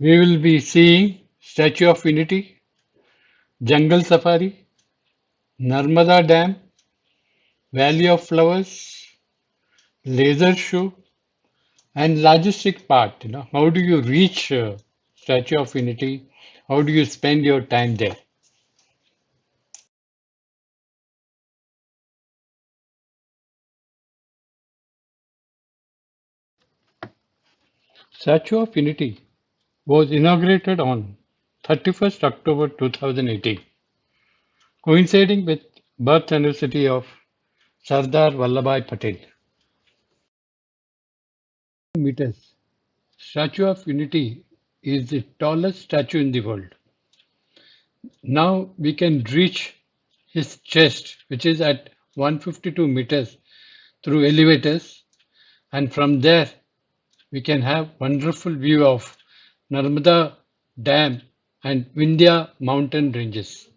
We will be seeing Statue of Unity, Jungle Safari, Narmada Dam, Valley of Flowers, laser show, and logistic part. How do you reach Statue of Unity? How do you spend your time there? Statue of Unity was inaugurated on 31st October 2018, coinciding with birth anniversary of Sardar Vallabhbhai Patel. Meters. Statue of Unity is the tallest statue in the world. Now we can reach his chest, which is at 152 meters, through elevators, and from there we can have wonderful view of Narmada Dam and Vindhya mountain ranges.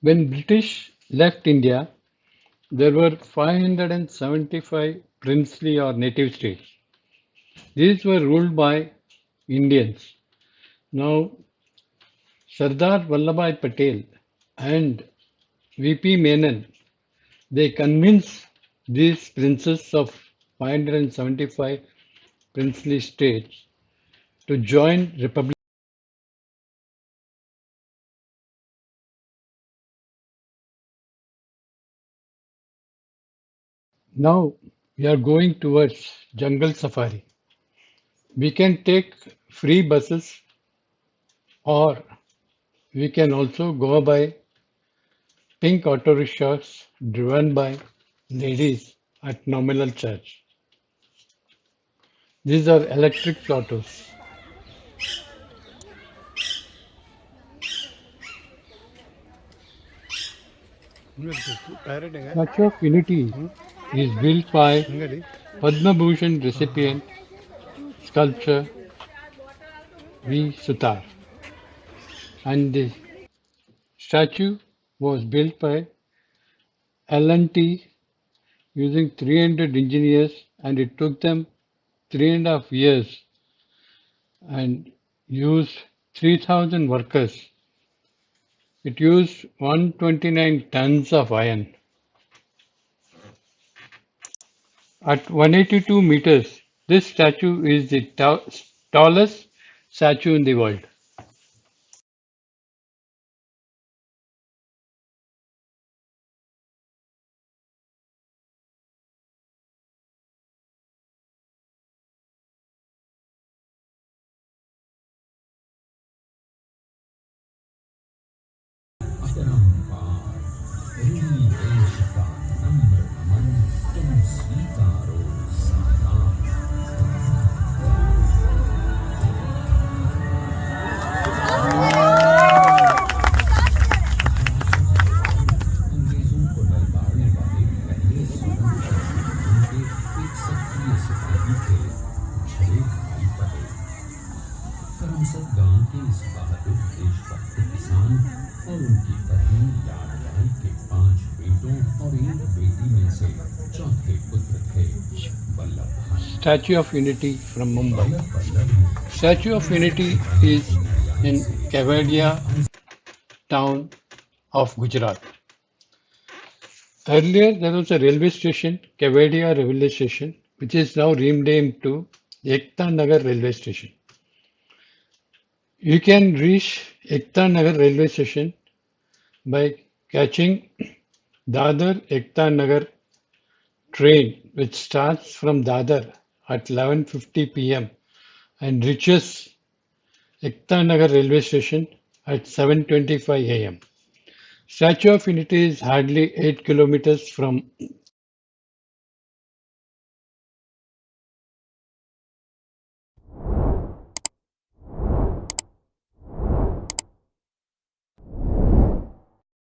When British left India, there were 575 princely or native states. These were ruled by Indians. Now, Sardar Vallabhbhai Patel and VP Menon, they convinced these princes of 575 princely states to join Republic. Now we are going towards jungle safari. We can take free buses or we can also go by pink auto rickshaws driven by ladies at nominal charge. These are electric autos. Statue of Unity is built by Padma Bhushan recipient sculptor V. Sutar, and the statue was built by L&T using 300 engineers, and it took them 3.5 years and used 3,000 workers. It used 129 tons of iron. At 182 meters, this statue is the tallest statue in the world. अपरंपार तेरी देश का नम्र नमन तुम स्वीकारो साकार अंग्रेजों को ललकारने वाले पहले स्वतंत्र उनके एक सक्रिय सिपाही थे छड़े भाई पटेल। करमसद गांव के इस बहादुर देशभक्त किसान और उनकी पत्नी लाडली के 5 बेटों और एक बेटी में से चौथे पुत्र थे वल्लभ भाई। Statue of Unity from Mumbai. Vallabh Statue of Unity is in Kevadiya town of Gujarat. Earlier there was a railway station, Kevadiya railway station, which is now renamed to EktaNagar railway station. You can reach EktaNagar railway station by catching Dadar EktaNagar train, which starts from Dadar at 11:50 p.m. and reaches EktaNagar railway station at 7:25 a.m. Statue of Unity is hardly 8 kilometers from